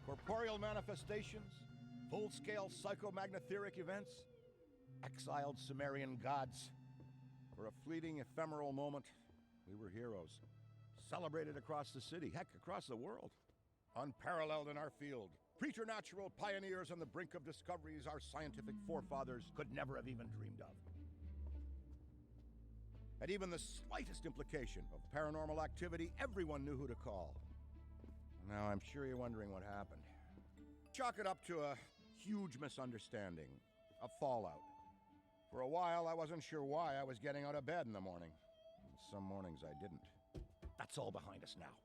Corporeal manifestations, full-scale psychomagnetheric events, exiled Sumerian gods. For a fleeting, ephemeral moment, we were heroes. Celebrated across the city, heck, across the world. Unparalleled in our field. Preternatural pioneers on the brink of discoveries our scientific forefathers could never have even dreamed of. At even the slightest implication of paranormal activity, everyone knew who to call. Now, I'm sure you're wondering what happened. Chalk it up to a huge misunderstanding, a fallout. For a while, I wasn't sure why I was getting out of bed in the morning. And some mornings I didn't. That's all behind us now.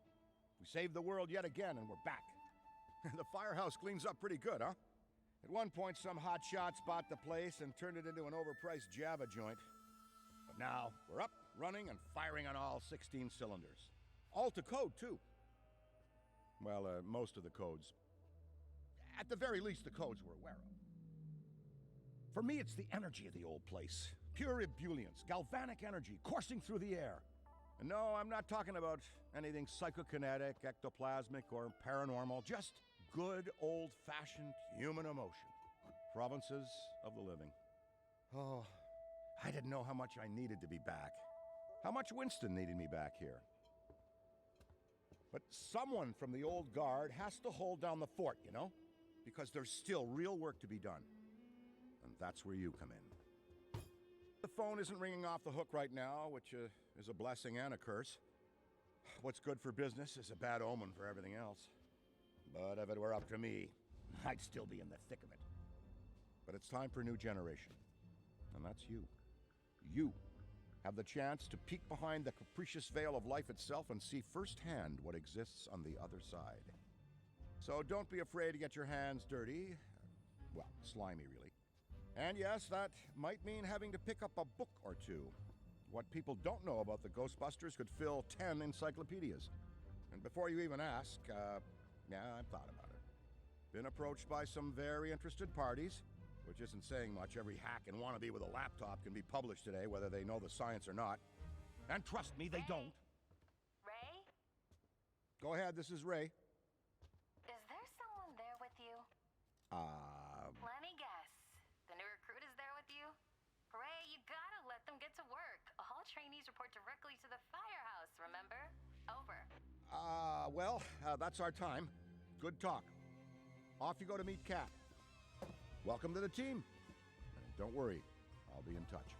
We saved the world yet again, and we're back. The firehouse cleans up pretty good, huh? At one point, some hotshots bought the place and turned it into an overpriced Java joint. But now, we're up, running, and firing on all 16 cylinders. All to code, too. Well, most of the codes. At the very least, the codes we're aware of. For me, it's the energy of the old place. Pure ebullience, galvanic energy coursing through the air. And no, I'm not talking about anything psychokinetic, ectoplasmic, or paranormal. Just good, old-fashioned human emotion. Provinces of the living. Oh, I didn't know how much I needed to be back. How much Winston needed me back here. But someone from the old guard has to hold down the fort, you know? Because there's still real work to be done. And that's where you come in. The phone isn't ringing off the hook right now, which is a blessing and a curse. What's good for business is a bad omen for everything else. But if it were up to me, I'd still be in the thick of it. But it's time for a new generation. And that's you. You have the chance to peek behind the capricious veil of life itself and see firsthand what exists on the other side. So don't be afraid to get your hands dirty. Well, slimy, really. And yes, that might mean having to pick up a book or two. What people don't know about the Ghostbusters could fill 10 encyclopedias. And before you even ask, yeah, I've thought about it. Been approached by some very interested parties, which isn't saying much. Every hack and wannabe with a laptop can be published today, whether they know the science or not. And trust me, they don't. Ray? Go ahead, this is Ray. Is there someone there with you? Let me guess. The new recruit is there with you? Ray, you gotta let them get to work. All trainees report directly to the firehouse, remember? Over. Well, that's our time. Good talk. Off you go to meet Kat. Welcome to the team. And don't worry, I'll be in touch.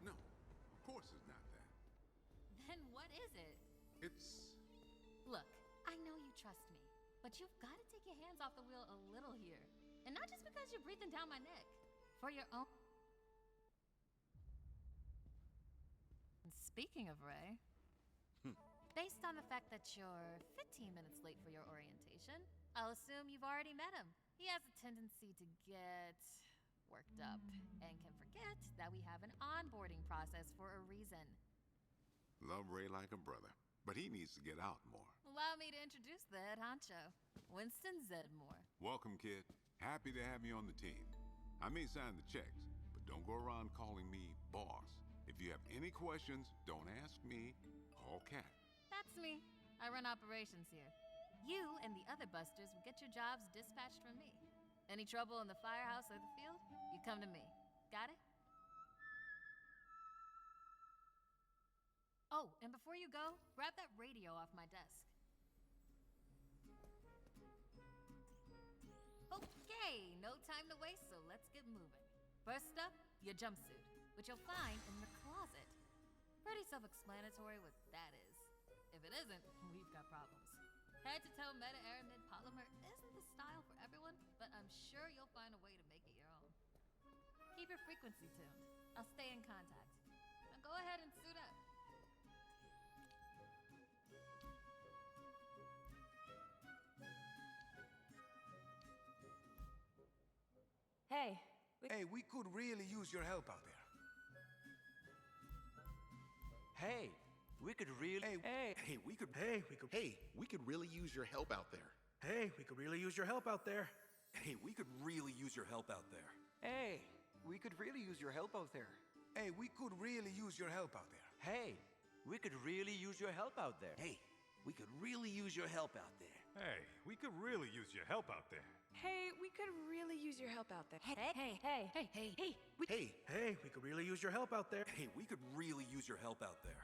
No, of course it's not that. Then what is it? It's... Look, I know you trust me, but But you've got to take your hands off the wheel a little here. And not just because you're breathing down my neck. For your own... Speaking of Ray, based on the fact that you're 15 minutes late for your orientation, I'll assume you've already met him. He has a tendency to get worked up and can forget that we have an onboarding process for a reason. Love Ray like a brother, but he needs to get out more. Allow me to introduce the head honcho, Winston Zedmore. Welcome, kid. Happy to have you on the team. I may sign the checks, but don't go around calling me boss. If you have any questions, don't ask me, call Kat. That's me. I run operations here. You and the other busters will get your jobs dispatched from me. Any trouble in the firehouse or the field, you come to me. Got it? Oh, and before you go, grab that radio off my desk. Okay, no time to waste, so let's get moving. First up, your jumpsuit, which you'll find in the closet. Pretty self-explanatory what that is. If it isn't, we've got problems. Head-to-toe meta-aramid polymer isn't the style for everyone, but I'm sure you'll find a way to make it your own. Keep your frequency tuned. I'll stay in contact. Now go ahead and suit up. Hey, we could really use your help out there. Hey, we could really... Hey, we could really use your help out there. Hey, we could really use your help out there. Hey, we could really use your help out there. Hey, we could really use your help out there. Hey, we could really use your help out there. Hey, we could really use your help out there. Hey, we could really use your help out there. Hey, we could really use your help out there. Hey, we could really use your help out there. Hey, we could really use your help out there. Hey, we could really use your help out there.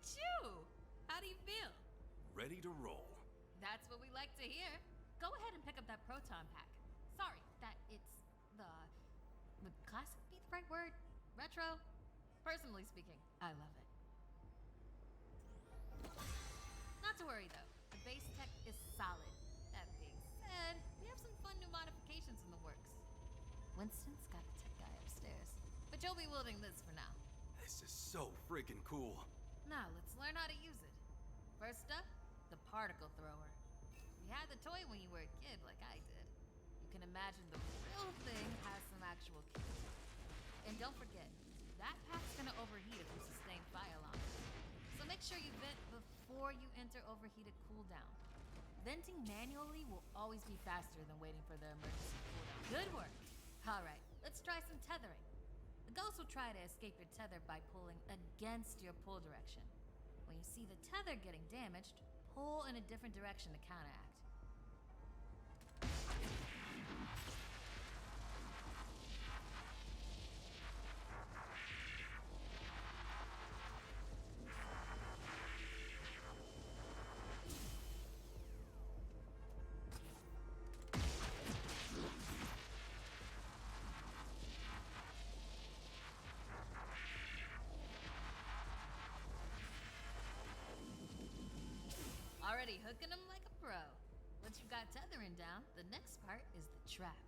Achoo! How do you feel? Ready to roll. That's what we like to hear. Go ahead and pick up that proton pack. Sorry, that it's the... Would classic be the right word? Retro? Personally speaking, I love it. Not to worry though, the base tech is solid. That being said, we have some fun new modifications in the works. Winston's got the tech guy upstairs, but you'll be wielding this for now. This is so freaking cool. Now let's learn how to use it. First up, the particle thrower. You had the toy when you were a kid, like I did. You can imagine the real thing has some actual kick. And don't forget, that pack's gonna overheat if you sustain fire long. So make sure you vent before you enter overheated cooldown. Venting manually will always be faster than waiting for the emergency cooldown. Good work. All right, let's try some tethering. The ghost will try to escape your tether by pulling against your pull direction. When you see the tether getting damaged, pull in a different direction to counteract. Already hooking them like a pro. Once you've got tethering down, the next part is the trap.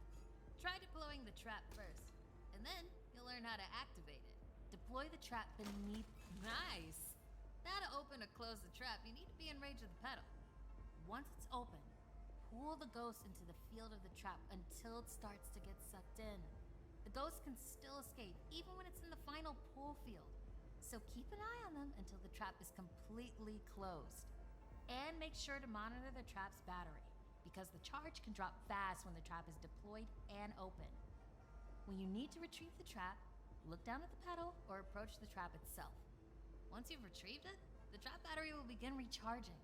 Try deploying the trap first, and then you'll learn how to activate it. Deploy the trap beneath. Nice! Now to open or close the trap, you need to be in range of the pedal. Once it's open, pull the ghost into the field of the trap until it starts to get sucked in. The ghost can still escape, even when it's in the final pull field. So keep an eye on them until the trap is completely closed. And make sure to monitor the trap's battery, because the charge can drop fast when the trap is deployed and open. When you need to retrieve the trap, look down at the pedal or approach the trap itself. Once you've retrieved it, the trap battery will begin recharging.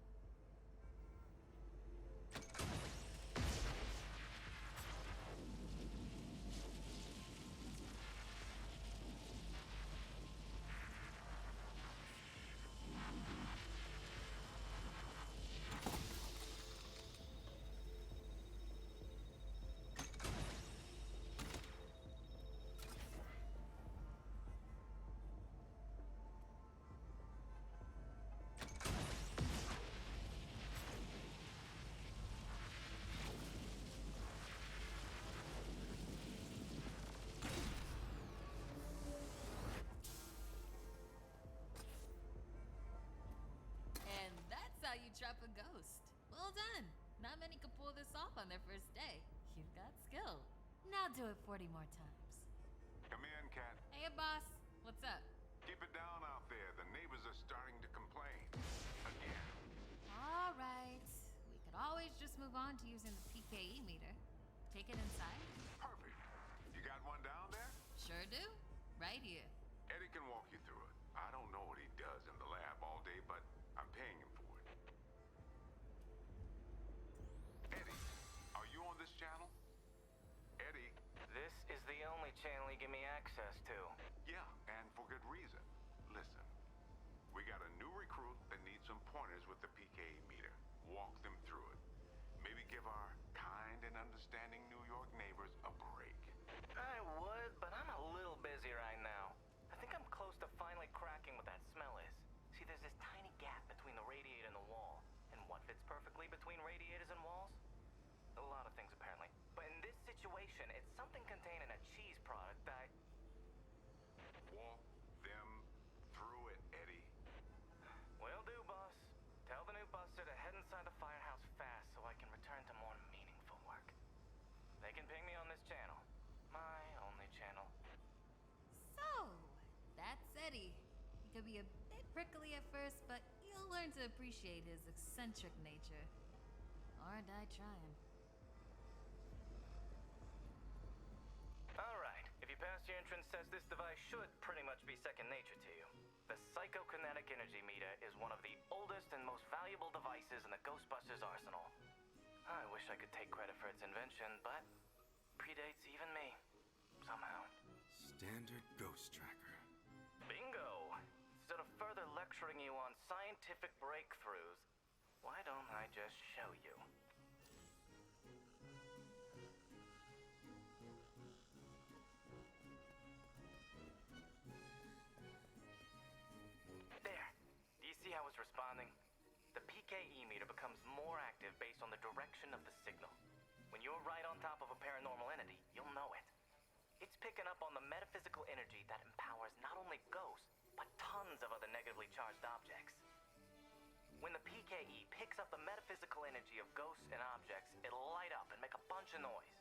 How you trap a ghost. Well done. Not many could pull this off on their first day. You've got skill. Now do it 40 more times. Come in, Cat. Hey, boss. What's up? Keep it down out there. The neighbors are starting to complain. Again. All right. We could always just move on to using the PKE meter. Take it inside. Perfect. You got one down there? Sure do. Right here. Eddie can walk you through it. I don't know what he does in the lab all day, but I'm paying him for it. Eddie, are you on this channel? Eddie? This is the only channel you give me access to. Yeah, and for good reason. Listen, we got a new recruit that needs some pointers with the PKE meter. Walk them through it. Maybe give our kind and understanding New York neighbors a break. I would, but I'm a little busy right now. I think I'm close to finally cracking what that smell is. See, there's this tiny gap between the radiator and the wall. And what fits perfectly between radiators and walls? A lot of things, apparently. But in this situation, it's something contained in a cheese product that... Walk them through it, Eddie. Will do, boss. Tell the new buster to head inside the firehouse fast so I can return to more meaningful work. They can ping me on this channel. My only channel. So, that's Eddie. He could be a bit prickly at first, but you'll learn to appreciate his eccentric nature. Or die trying. Alright, if you pass your entrance test, this device should pretty much be second nature to you. The psychokinetic energy meter is one of the oldest and most valuable devices in the Ghostbusters arsenal. I wish I could take credit for its invention, but predates even me. Somehow. Standard ghost tracker. Bingo! Instead of further lecturing you on scientific breakthroughs, why don't I just show you? There. Do you see how it's responding? The PKE meter becomes more active based on the direction of the signal. When you're right on top of a paranormal entity, you'll know it. It's picking up on the metaphysical energy that empowers not only ghosts, but tons of other negatively charged objects. When the PKE picks up the metaphysical energy of ghosts and objects, it'll light up and make a bunch of noise.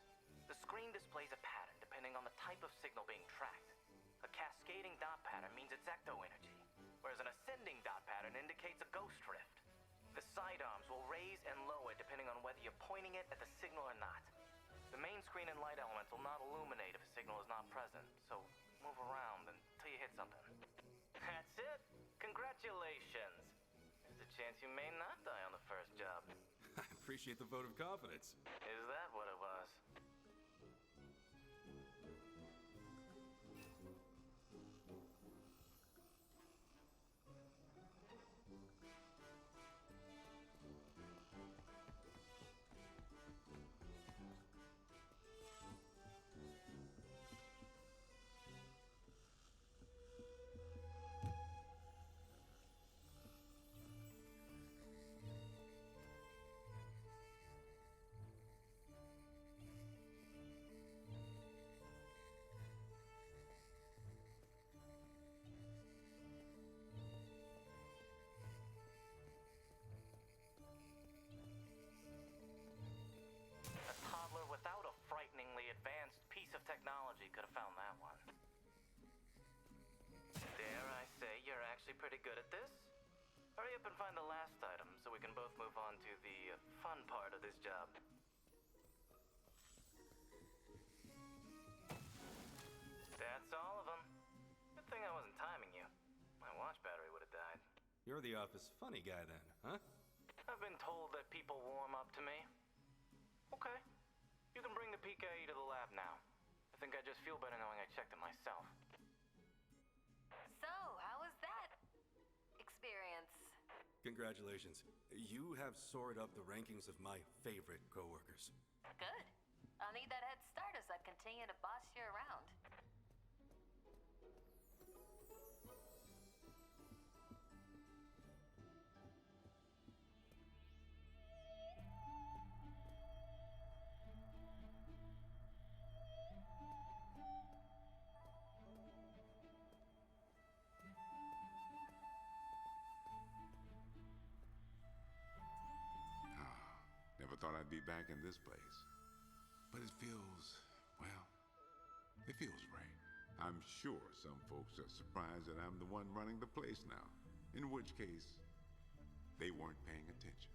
The screen displays a pattern depending on the type of signal being tracked. A cascading dot pattern means it's ecto energy, whereas an ascending dot pattern indicates a ghost drift. The sidearms will raise and lower depending on whether you're pointing it at the signal or not. The main screen and light elements will not illuminate if a signal is not present, so move around until you hit something. That's it! Congratulations! There's a chance you may not die on the first job. I appreciate the vote of confidence. Is that what it was? Without a frighteningly advanced piece of technology could have found that one. Dare I say you're actually pretty good at this? Hurry up and find the last item so we can both move on to the fun part of this job. That's all of them. Good thing I wasn't timing you. My watch battery would have died. You're the office funny guy then, huh? I've been told that people warm up to me. Okay. You can bring the PKE to the lab now. I think I just feel better knowing I checked it myself. So, how was that experience? Congratulations. You have soared up the rankings of my favorite coworkers. Good. I'll need that head start as I continue to boss you around. Never thought I'd be back in this place. But it feels, well, it feels right. I'm sure some folks are surprised that I'm the one running the place now. In which case, they weren't paying attention.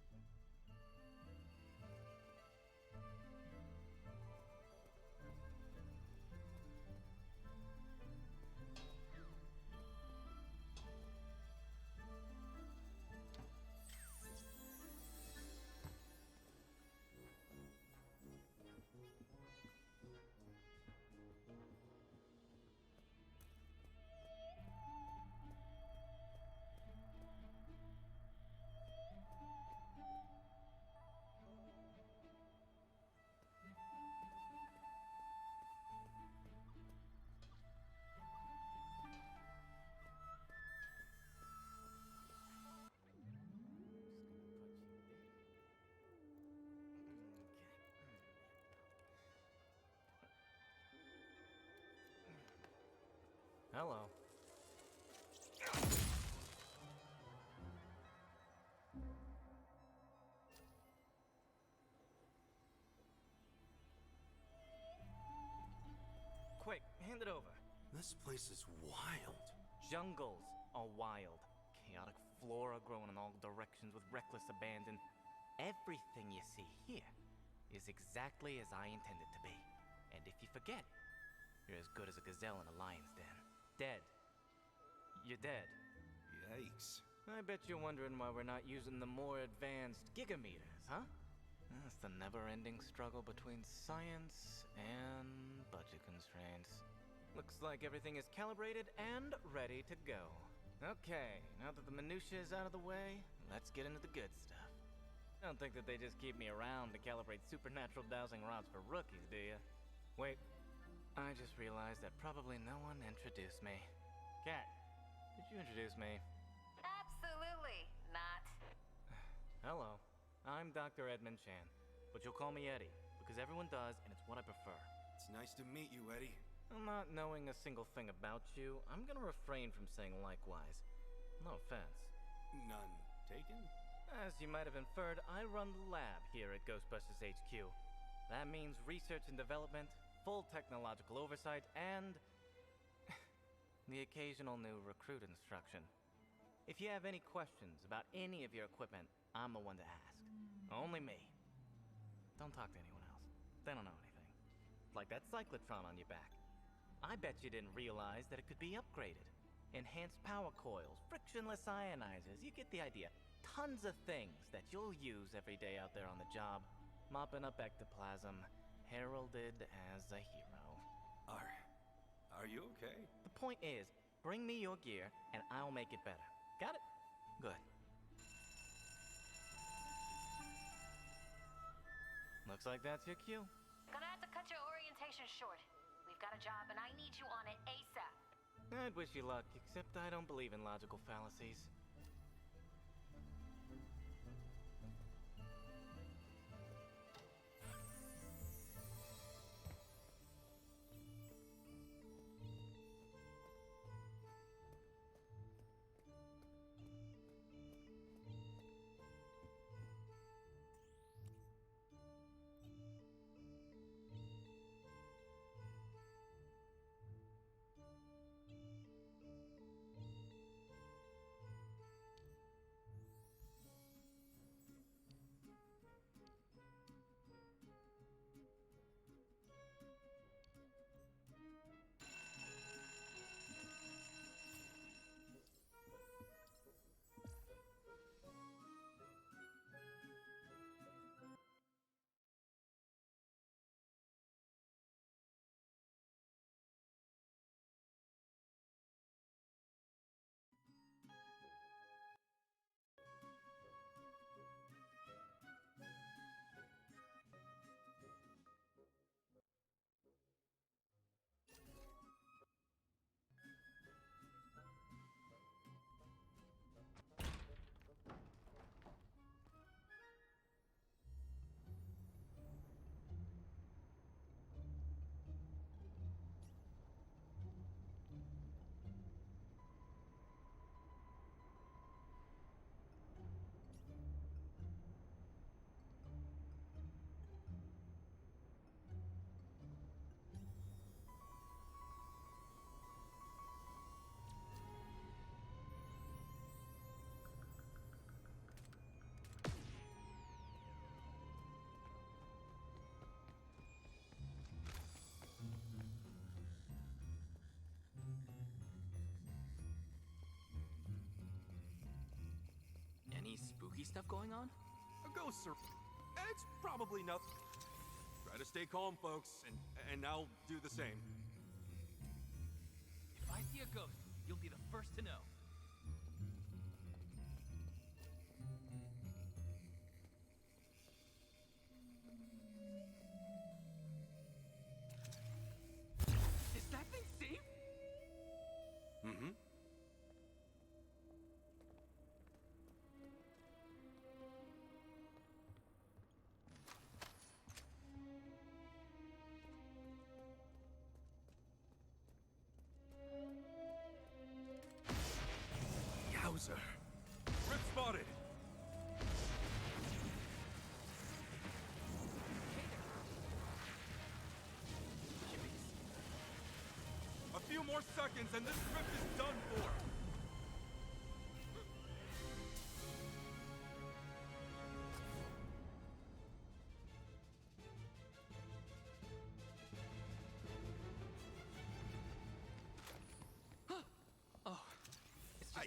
Hello. Quick, hand it over. This place is wild. Jungles are wild. Chaotic flora growing in all directions with reckless abandon. Everything you see here is exactly as I intended to be. And if you forget, you're as good as a gazelle in a lion's den. Dead. You're dead. Yikes. I bet you're wondering why we're not using the more advanced gigameters, huh? That's the never-ending struggle between science and budget constraints. Looks like everything is calibrated and ready to go. Okay, now that the minutiae is out of the way, let's get into the good stuff. Don't think that they just keep me around to calibrate supernatural dowsing rods for rookies, do you? Wait, I just realized that probably no one introduced me. Kat, did you introduce me? Absolutely not. Hello, I'm Dr. Edmund Chan, but you'll call me Eddie, because everyone does, and it's what I prefer. It's nice to meet you, Eddie. Not knowing a single thing about you, I'm gonna refrain from saying likewise. No offense. None taken? As you might have inferred, I run the lab here at Ghostbusters HQ. That means research and development, full technological oversight, and the occasional new recruit instruction. If you have any questions about any of your equipment, I'm the one to ask. Only me. Don't talk to anyone else. They don't know anything. Like that cyclotron on your back. I bet you didn't realize that it could be upgraded. Enhanced power coils, frictionless ionizers, you get the idea. Tons of things that you'll use every day out there on the job. Mopping up ectoplasm, heralded as a hero. Are you okay? The point is, bring me your gear and I'll make it better. Got it? Good. Looks like that's your cue. Gonna have to cut your orientation short. We've got a job and I need you on it ASAP. I'd wish you luck, except I don't believe in logical fallacies. Any spooky stuff going on? A ghost, sir. It's probably nothing. Try to stay calm, folks, and I'll do the same. If I see a ghost, you'll be the first to know. Is that thing safe? Mm-hmm. Yowza. Rip spotted. A few more seconds and this rift is done for.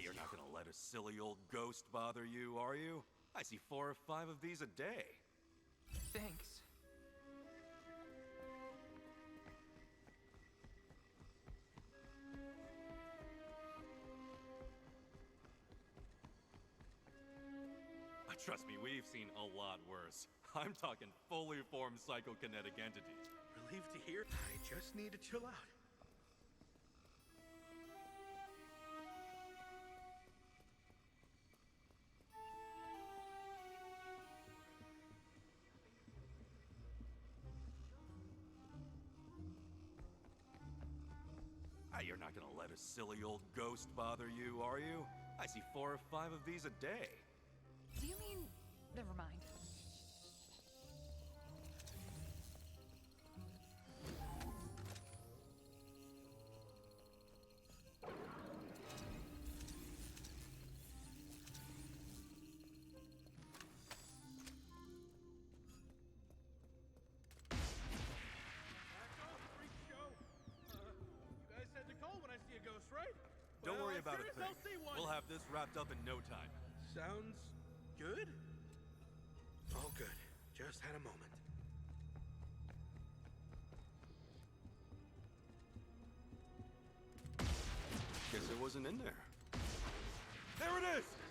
You're not gonna let a silly old ghost bother you, are you? I see 4 or 5 of these a day. Thanks. Trust me, we've seen a lot worse. I'm talking fully formed psychokinetic entities. Relieved to hear. I just need to chill out. You're not gonna let a silly old ghost bother you, are you? I see 4 or 5 of these a day. Do you mean... Never mind. Don't worry about a thing. We'll have this wrapped up in no time. Sounds good? All good. Just had a moment. Guess it wasn't in there. There it is!